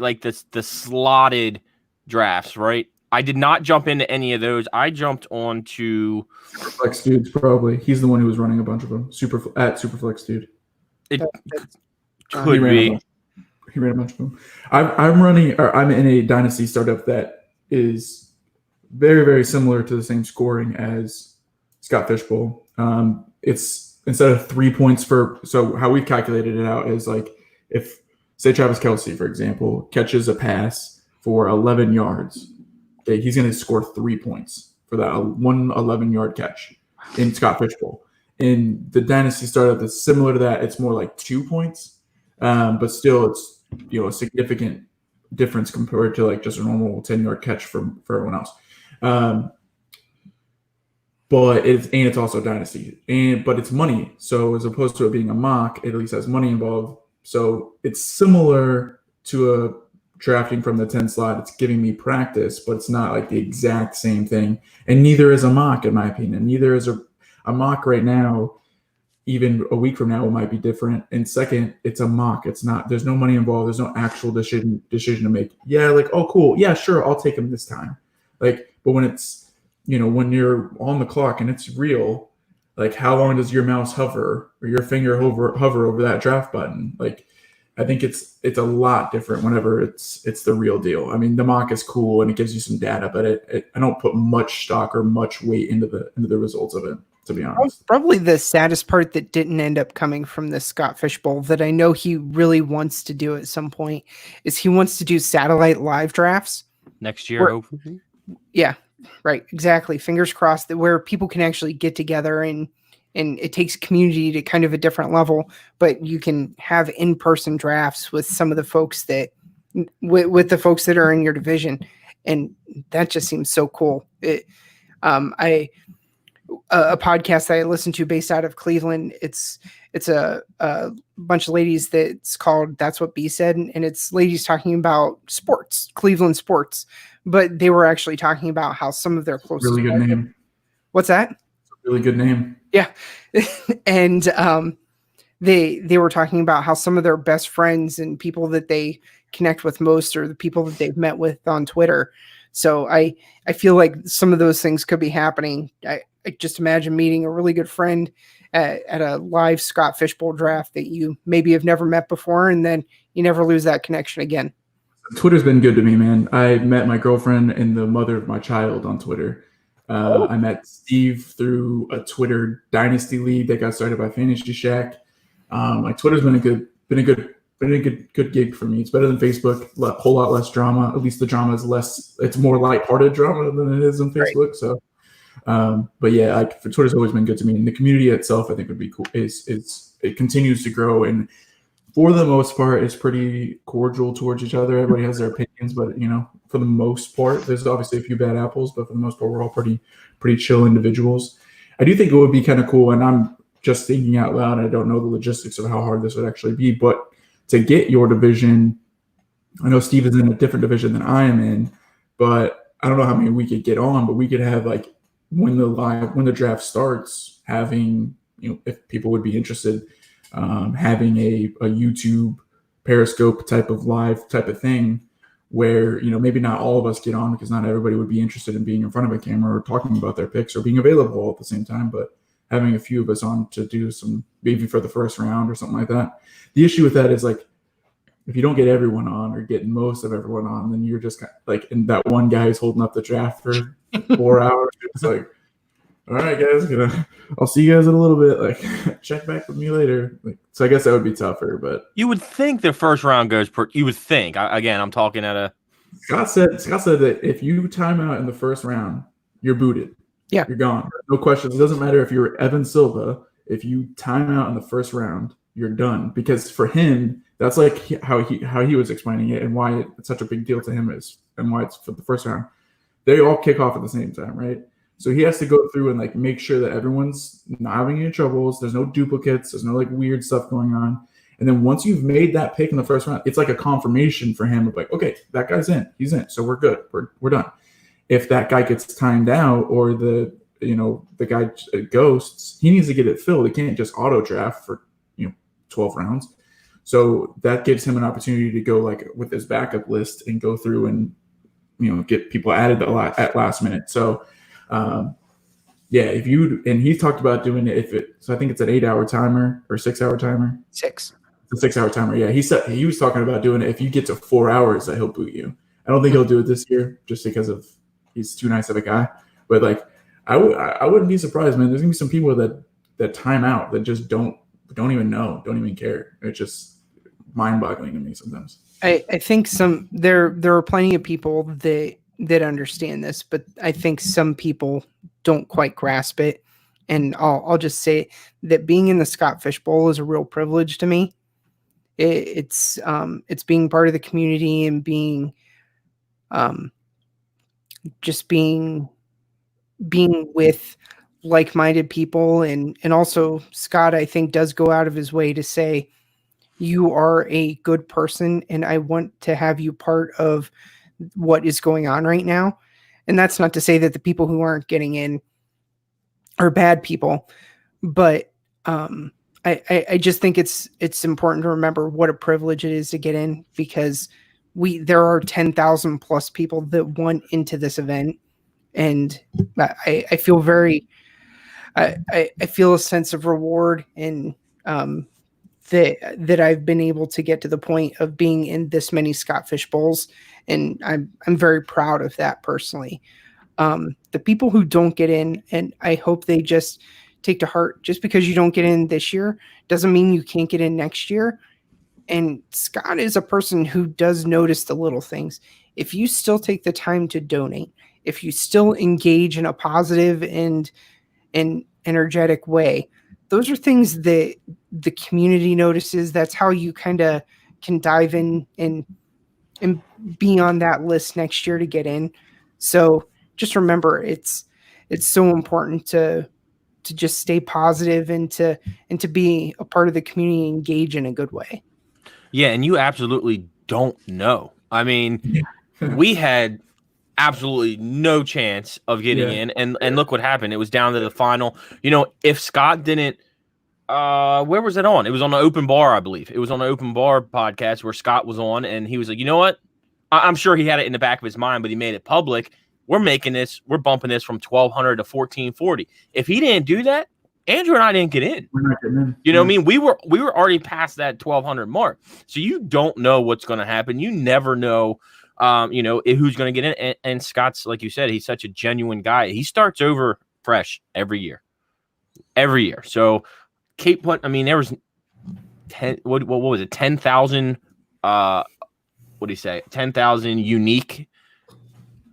S2: slotted drafts, right? I did not jump into any of those. I jumped onto
S4: Superflex Dudes, probably. He's the one who was running a bunch of them. Superflex Dude.
S2: It could be.
S4: He ran a bunch of them. I'm in a dynasty startup that is very, very similar to the same scoring as Scott Fishbowl. It's instead of 3 points so how we've calculated it out is like, if say Travis Kelce, for example, catches a pass for 11 yards, okay, he's going to score 3 points for that 11-yard catch in Scott Fishbowl. In the dynasty startup that's similar to that, it's more like 2 points, but still it's a significant difference compared to like just a normal 10-yard catch for everyone else. But it's also dynasty, but it's money. So as opposed to it being a mock, it at least has money involved. So it's similar to a drafting from the 10 slot. It's giving me practice, but it's not like the exact same thing. And neither is a mock, in my opinion. Neither is a mock right now. even a week from now it might be different. And second, it's a mock. It's not. There's no money involved. There's no actual decision to make. Yeah, like, oh, cool. Yeah, sure. I'll take him this time. Like, but when it's, when you're on the clock and it's real, like, how long does your mouse hover or your finger hover over that draft button? Like, I think it's a lot different whenever it's the real deal. I mean, the mock is cool and it gives you some data, but I don't put much stock or much weight into the results of it, to be honest.
S3: Probably the saddest part that didn't end up coming from the Scott Fish Bowl that I know he really wants to do at some point is he wants to do satellite live drafts
S2: next year, hopefully.
S3: Yeah, right. Exactly. Fingers crossed that where people can actually get together and it takes community to kind of a different level, but you can have in-person drafts with some of the folks that with the folks that are in your division. And that just seems so cool. A podcast that I listen to based out of Cleveland. It's a bunch of ladies that's called That's What B Said. And it's ladies talking about sports, Cleveland sports, but they were actually talking about how some of their closest.
S4: Really good name.
S3: What's that?
S4: Really good name.
S3: Yeah. And they were talking about how some of their best friends and people that they connect with most are the people that they've met with on Twitter. So I feel like some of those things could be happening. I just imagine meeting a really good friend at a live Scott Fish Bowl draft that you maybe have never met before, and then you never lose that connection again.
S4: Twitter's been good to me, man. I met my girlfriend and the mother of my child on Twitter. I met Steve through a Twitter dynasty league that got started by Fantasy Shack. Like, Twitter's been a good gig for me. It's better than Facebook. A whole lot less drama. At least the drama is less. It's more lighthearted drama than it is on Facebook. Right. So, but yeah, Twitter's always been good to me, and the community itself, I think, would be cool. It continues to grow, and for the most part, it's pretty cordial towards each other. Everybody has their opinions, but for the most part, there's obviously a few bad apples, but for the most part, we're all pretty chill individuals. I do think it would be kind of cool, and I'm just thinking out loud. I don't know the logistics of how hard this would actually be, but to get your division, I know Steve is in a different division than I am in, but I don't know how many we could get on, but we could have, like, when the draft starts, having, if people would be interested, having a YouTube Periscope type of live type of thing where, maybe not all of us get on because not everybody would be interested in being in front of a camera or talking about their picks or being available all at the same time, but having a few of us on to do some, maybe for the first round or something like that. The issue with that is, like, if you don't get everyone on or get most of everyone on, then you're just kind of like, and that one guy is holding up the draft for 4 hours. It's like, all right, guys, I'll see you guys in a little bit. Like, check back with me later. Like, so I guess that would be tougher, but
S2: you would think the first round goes you would think. Again, I'm talking at a.
S4: Scott said that if you time out in the first round, you're booted.
S3: Yeah,
S4: you're gone. No questions. It doesn't matter if you're Evan Silva. If you time out in the first round, you're done. Because for him, that's like how he was explaining it and why it's such a big deal to him is, and why it's for the first round. They all kick off at the same time, right? So he has to go through and, like, make sure that everyone's not having any troubles. There's no duplicates. There's no, like, weird stuff going on. And then once you've made that pick in the first round, it's like a confirmation for him of, like, okay, that guy's in. He's in. So we're good. We're done. If that guy gets timed out or the guy ghosts, he needs to get it filled. He can't just auto draft for 12 rounds. So that gives him an opportunity to go, like, with his backup list and go through and get people added at last minute. So and he talked about doing it so I think it's an 8-hour timer or 6-hour timer.
S3: 6.
S4: It's a 6-hour timer. Yeah, he said he was talking about doing it if you get to 4 hours that he'll boot you. I don't think he'll do it this year just because of he's too nice of a guy. But, like, I wouldn't be surprised, man. There's gonna be some people that time out that just don't even know, don't even care. It's just mind-boggling to me sometimes.
S3: I think there are plenty of people that understand this, but I think some people don't quite grasp it. And I'll just say that being in the Scott Fish Bowl is a real privilege to me. It's being part of the community and being just being with like-minded people. And also Scott, I think, does go out of his way to say, you are a good person and I want to have you part of what is going on right now. And that's not to say that the people who aren't getting in are bad people, but I just think it's important to remember what a privilege it is to get in, because there are 10,000 plus people that want into this event, and I feel I feel a sense of reward in that I've been able to get to the point of being in this many Scotfish Bowls, and I'm very proud of that personally. The people who don't get in, and I hope they just take to heart, just because you don't get in this year doesn't mean you can't get in next year. And Scott is a person who does notice the little things. If you still take the time to donate, if you still engage in a positive and energetic way, those are things that the community notices. That's how you kind of can dive in and be on that list next year to get in. So just remember, it's so important to just stay positive and to be a part of the community, and engage in a good way.
S2: Yeah, and you absolutely don't know. I mean, we had absolutely no chance of getting in, and look what happened. It was down to the final. You know, if Scott didn't, where was it on? It was on the Open Bar, I believe. It was on the Open Bar podcast where Scott was on, and he was like, you know what? I'm sure he had it in the back of his mind, but he made it public. We're bumping this from 1,200 to 1,440. If he didn't do that, Andrew and I didn't get in.
S4: We're not getting in.
S2: You know what I mean? We were already past that 1,200 mark. So you don't know what's going to happen. You never know, who's going to get in. And Scott's, like you said, he's such a genuine guy. He starts over fresh every year. So there was 10, what was it? 10,000, what do you say? 10,000 unique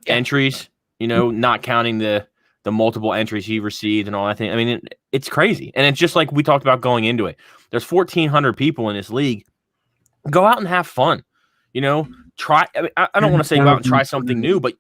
S2: entries, not counting the multiple entries he received and all that thing. I mean, it's crazy. And it's just like we talked about going into it. There's 1,400 people in this league. Go out and have fun. Try. I don't want to say go out and try something new, but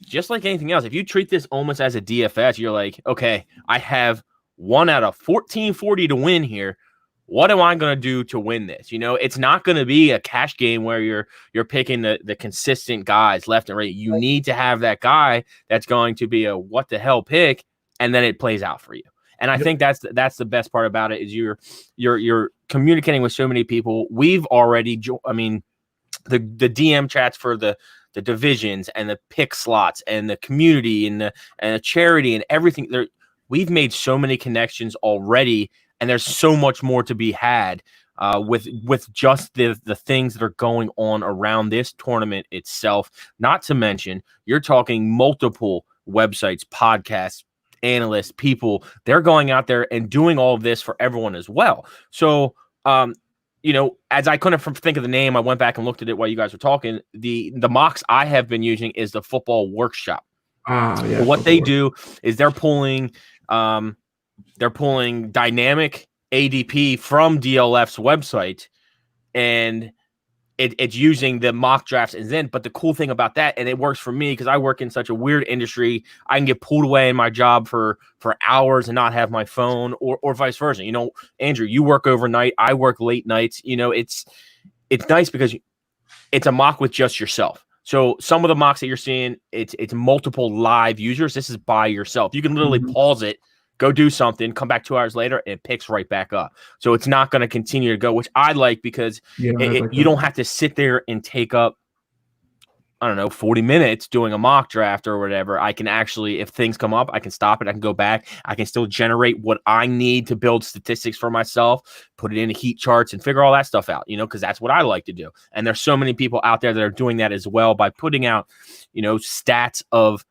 S2: just like anything else, if you treat this almost as a DFS, you're like, okay, I have 1 out of 1,440 to win here. What am I going to do to win this? It's not going to be a cash game where you're picking the consistent guys left and right. You need to have that guy that's going to be a what the hell pick, and then it plays out for you. And I think that's the best part about it is you're communicating with so many people. We've already, the DM chats for the divisions and the pick slots and the community and the charity and everything. We've made so many connections already. And there's so much more to be had with just the things that are going on around this tournament itself. Not to mention, you're talking multiple websites, podcasts, analysts, people. They're going out there and doing all of this for everyone as well. So, as I couldn't think of the name, I went back and looked at it while you guys were talking. The mocks I have been using is the Football Workshop. What they do is they're pulling dynamic ADP from DLF's website, and it's using the mock drafts and then. But the cool thing about that, and it works for me because I work in such a weird industry, I can get pulled away in my job for hours and not have my phone, or vice versa. Andrew, you work overnight, I work late nights. It's nice because it's a mock with just yourself. So some of the mocks that you're seeing, it's multiple live users. This is by yourself. You can literally pause it, go do something, come back 2 hours later, and it picks right back up. So it's not going to continue to go, which I like because you don't have to sit there and take up, 40 minutes doing a mock draft or whatever. I can actually, if things come up, I can stop it. I can go back. I can still generate what I need to build statistics for myself, put it into heat charts and figure all that stuff out, because that's what I like to do. And there's so many people out there that are doing that as well by putting out, stats of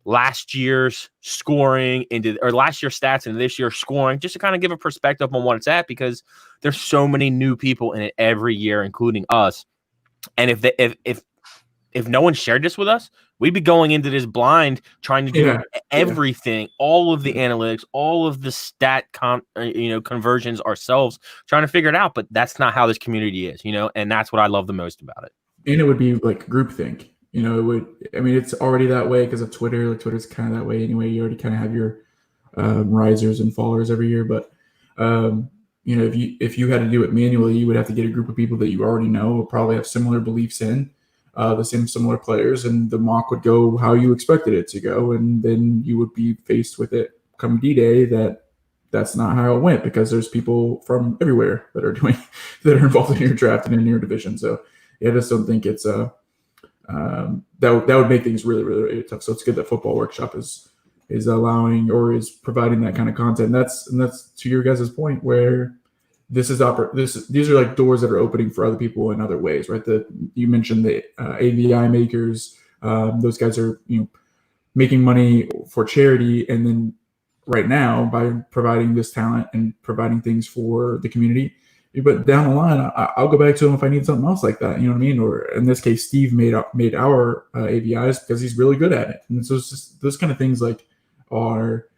S2: last year's scoring or last year's stats and this year's scoring, just to kind of give a perspective on what it's at, because there's so many new people in it every year, including us. And if no one shared this with us, we'd be going into this blind, trying to do everything, all of the analytics, all of the stat conversions ourselves, trying to figure it out. But that's not how this community is, and that's what I love the most about it.
S4: And it would be like groupthink. It's already that way because of Twitter. Like Twitter's kind of that way anyway. You already kind of have your risers and fallers every year. But, if you had to do it manually, you would have to get a group of people that you already know, will probably have similar beliefs in, the same similar players, and the mock would go how you expected it to go. And then you would be faced with it come D-Day that that's not how it went, because there's people from everywhere that are involved in your draft and in your division. So yeah, I just don't think it's that would make things really, really, really tough. So it's good that Football Workshop is allowing or is providing that kind of content. And that's to your guys' point, where these are like doors that are opening for other people in other ways, right? You mentioned the AVI makers; those guys are making money for charity, and then right now by providing this talent and providing things for the community. But down the line, I'll go back to him if I need something else like that. You know what I mean? Or in this case, Steve made our AVIs because he's really good at it. And so it's just those kind of things like are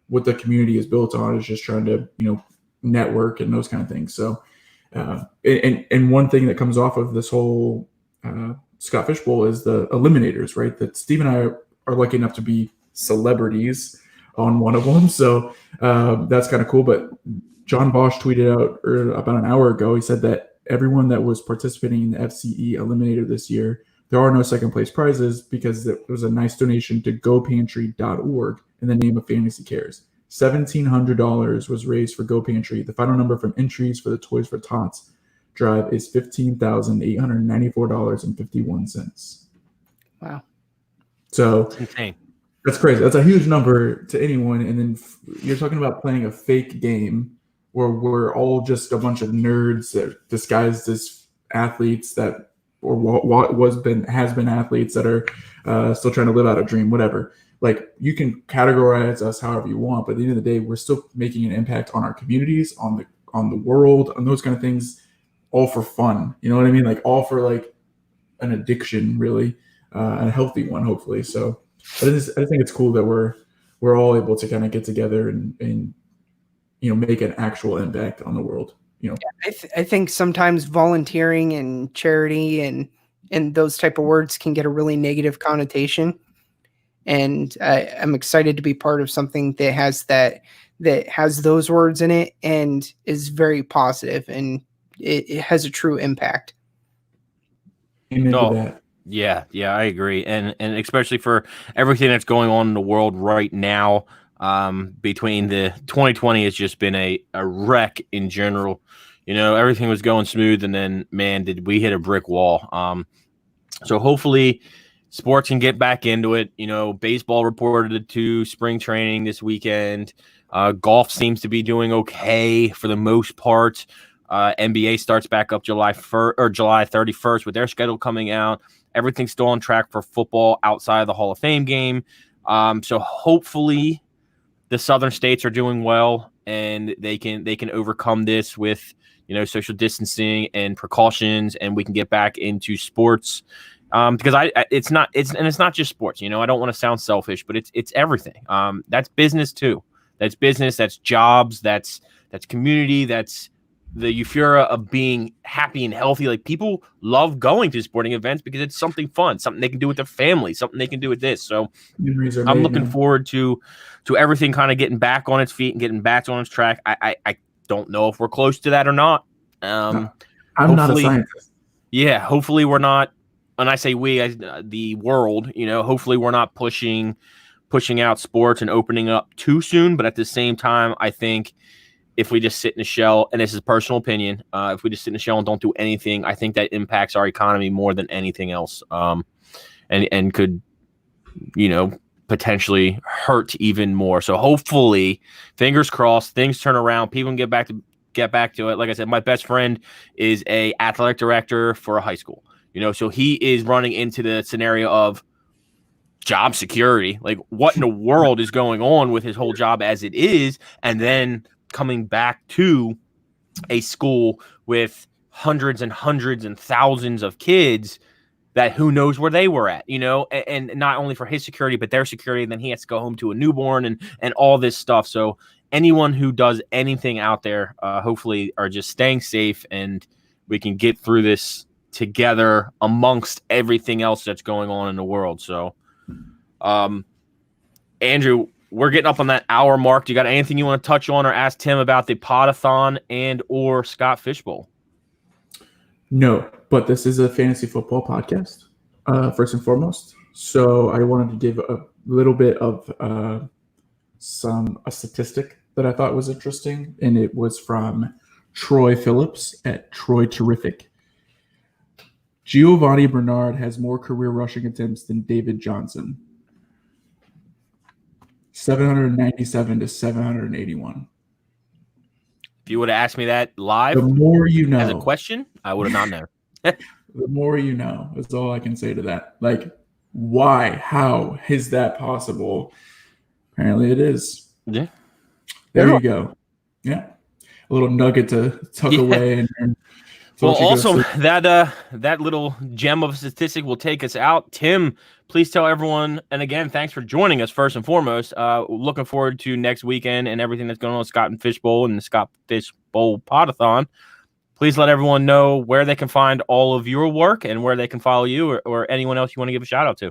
S4: what the community is built on, is just trying to network and those kind of things. So and one thing that comes off of this whole Scott Fish Bowl is the eliminators, right? That Steve and I are lucky enough to be celebrities on one of them. So that's kind of cool. But John Bosch tweeted out about an hour ago, he said that everyone that was participating in the FCE Eliminator this year, there are no second place prizes because it was a nice donation to gopantry.org in the name of Fantasy Cares. $1,700 was raised for Go Pantry. The final number from entries for the Toys for Tots drive is $15,894.51.
S3: Wow.
S4: So
S2: That's insane.
S4: That's crazy. That's a huge number to anyone. And then you're talking about playing a fake game where we're all just a bunch of nerds that disguised as athletes that, or what has been athletes that are still trying to live out a dream, whatever. Like, you can categorize us however you want, but at the end of the day, we're still making an impact on our communities, on the world, on those kind of things, all for fun. You know what I mean? Like, all for like an addiction, really, a healthy one, hopefully. So I think it's cool that we're all able to kind of get together and make an actual impact on the world.
S3: I think sometimes volunteering and charity and those type of words can get a really negative connotation. And I'm excited to be part of something that has those words in it and is very positive, and it has a true impact.
S4: Amen to that.
S2: Yeah, I agree, and especially for everything that's going on in the world right now. Between the 2020 has just been a wreck in general. Everything was going smooth, and then, man, did we hit a brick wall. So hopefully sports can get back into it. Baseball reported to spring training this weekend. Golf seems to be doing okay for the most part. NBA starts back up July 31st with their schedule coming out. Everything's still on track for football outside of the Hall of Fame game. So hopefully the Southern states are doing well, and they can overcome this with social distancing and precautions, and we can get back into sports. Because it's not just sports. I don't want to sound selfish, but it's everything. That's business too. That's business. That's jobs. That's community. That's the euphoria of being happy and healthy. Like, people love going to sporting events because it's something fun, something they can do with their family, something they can do with this. So I'm looking forward to everything kind of getting back on its feet and getting back on its track. I don't know if we're close to that or not.
S4: I'm not a scientist.
S2: Yeah, hopefully we're not. And I say we, the world, hopefully we're not pushing out sports and opening up too soon. But at the same time, I think if we just sit in a shell, and this is a personal opinion, if we just sit in a shell and don't do anything, I think that impacts our economy more than anything else, and could, potentially hurt even more. So hopefully, fingers crossed, things turn around, people can get back to it. Like I said, my best friend is a athletic director for a high school. So he is running into the scenario of job security. Like, what in the world is going on with his whole job as it is? And then coming back to a school with hundreds and hundreds and thousands of kids that who knows where they were at, and not only for his security, but their security. And then he has to go home to a newborn and all this stuff. So anyone who does anything out there, hopefully are just staying safe, and we can get through this together amongst everything else that's going on in the world. So, Andrew, we're getting up on that hour mark. Do you got anything you want to touch on or ask Tim about the Podathon and or Scott Fish Bowl?
S4: No, but this is a fantasy football podcast, first and foremost. So I wanted to give a little bit of a statistic that I thought was interesting, and it was from Troy Phillips at Troy Terrific. Giovanni Bernard has more career rushing attempts than David Johnson. 797 to 781.
S2: If you would have asked me that live
S4: The more you know.
S2: as a question, I would have not known.
S4: The more you know is all I can say to that. Like, why? How is that possible? Apparently it is.
S2: Yeah.
S4: There you go. Yeah. A little nugget to tuck away and
S2: well, also that little gem of a statistic will take us out. Tim, please tell everyone, and again, thanks for joining us first and foremost. Looking forward to next weekend and everything that's going on with Scott and Fishbowl and the Scott Fishbowl Podathon. Please let everyone know where they can find all of your work and where they can follow you or anyone else you want to give a shout out to.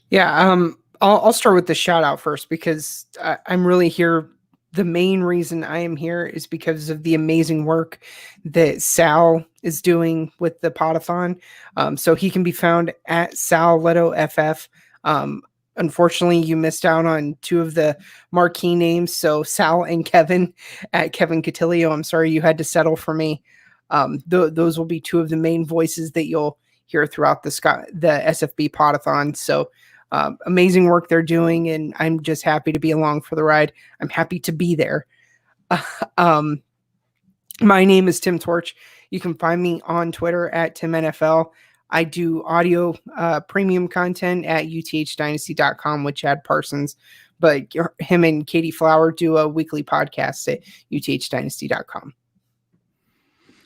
S3: Yeah, I'll start with the shout out first because I'm really here. The main reason I am here is because of the amazing work that Sal is doing with the Podathon. So he can be found at Sal Leto FF. Unfortunately, you missed out on two of the marquee names. So Sal and Kevin at Kevin Cotilio. I'm sorry you had to settle for me. Those will be two of the main voices that you'll hear throughout the SFB Podathon. So amazing work they're doing, and I'm just happy to be along for the ride. I'm happy to be there. My name is Tim Torch. You can find me on Twitter at TimNFL. I do audio premium content at uthdynasty.com with Chad Parsons, but him and Katie Flower do a weekly podcast at uthdynasty.com.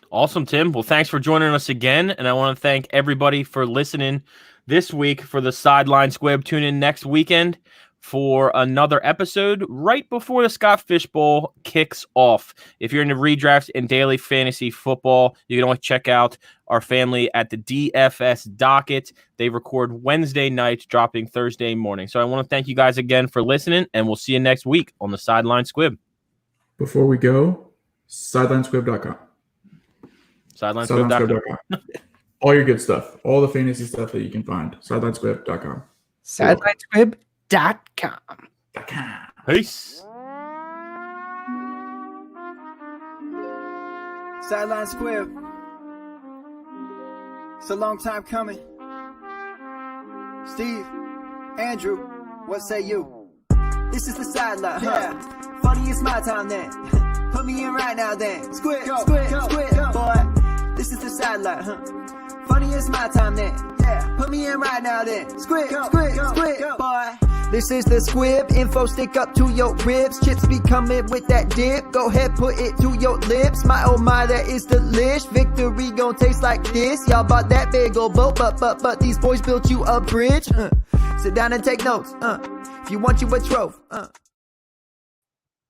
S2: Awesome, Tim. Well, thanks for joining us again, and I want to thank everybody for listening this week for the Sideline Squib. Tune in next weekend for another episode right before the Scott Fishbowl kicks off. If you're into redrafts and daily fantasy football, you can always check out our family at the DFS Docket. They record Wednesday nights, dropping Thursday morning. So I want to thank you guys again for listening, and we'll see you next week on the Sideline Squib.
S4: Before we go, sidelinesquib.com.
S2: Sidelinesquib.com.
S4: All your good stuff. All the fantasy stuff that you can find. Sidelinesquib.com.
S3: Sidelinesquib.com.
S2: Peace.
S1: Sideline Squib. It's a long time coming. Steve, Andrew, what say you? This is the sideline, huh? Funny, it's my time then. Put me in right now then. Squib, boy. This is the sideline, huh? Funny, it's my time then. Yeah, put me in right now then. Squib, boy. This is the Squib. Info stick up to your ribs. Chips be coming with that dip. Go ahead, put it to your lips. My oh my, that is delish. Victory gon' taste like this. Y'all bought that big old boat, but these boys built you a bridge. Sit down and take notes. If you want you a trophy.